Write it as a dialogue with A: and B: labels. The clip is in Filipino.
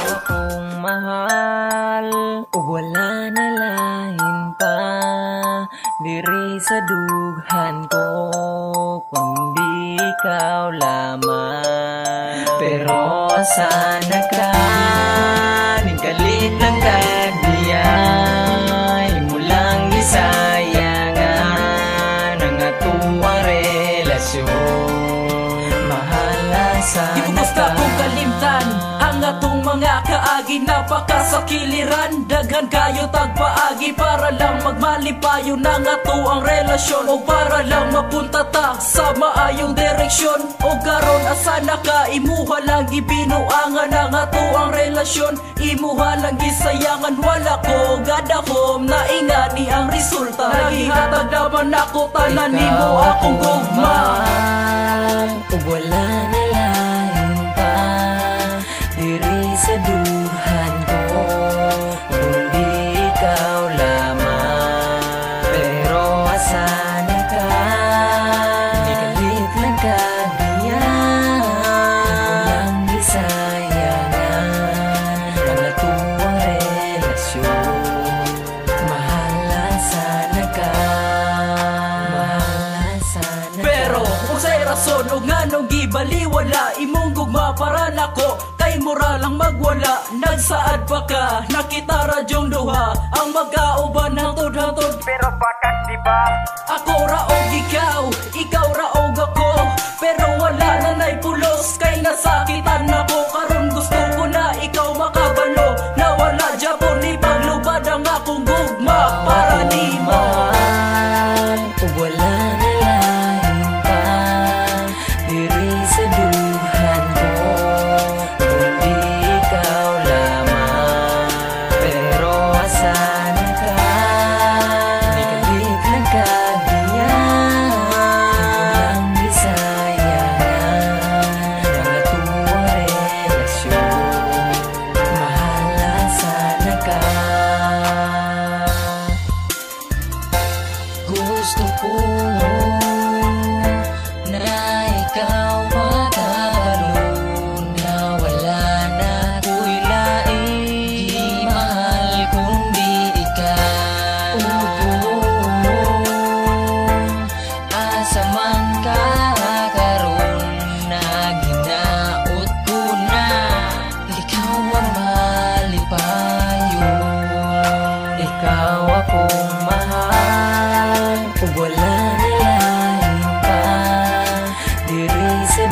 A: Akong mahal ug wala na lain pa diri sa dughan ko kundi ikaw lamang. Pero sana ka ning kalit lang kagdiyay mo lang gisayangan ang atong relasyon. Mahala sana
B: di ko gusto kong kalimtan ang atong mga kaagi, napakasakiliran. Daghan kayo tagpaagi para lang magmalipayo ng ato ang relasyon, o para lang mapunta ta sa maayong direksyon. O karon asa na ka, imuha lang gibinuangan ang ato ang relasyon, imuha lang gisayangan. Wala ko gadahom na ingani ang resulta, nagihatag naman ako tanan nimo akong gugma.
A: Ug wala na lain pa diri sa duhan ko kundi ikaw lamang. Pero asa na ka, ikalit lang kagdiyan walang gisayangan ang atong relasyon. Mahala sana ka, mahala sana ka.
B: Pero usay rason o nganong gibaliwala imong gugma para nako, kay mura lang magwala. Nagsaad pa ka, nakita radyong duha ang magkauban hangtod-hangtod.
C: Pero bakit di ba?
B: Ako raog ikaw, ikaw raog ako, pero wala na nay pulos kay nasakitan ako. Karon gusto ko na ikaw makabalo, na wala Japon ni paglubad ang akong gugma para nimo.
A: Ug wala na lain pa diri sa duhan ko kundi ikaw lamang. Pero asa na ka, ikalit lang kagdiyan walang gisayangan ang atong relasyon. Mahala sana ka. Gusto ko na ikaw magkaroon, na wala na ko'y lain, di mahal kundi ikaw. Asa man ka karon, na ginaot ko na ikaw ang malipayon. Ikaw akong mahal ug wala na lain pa diri sa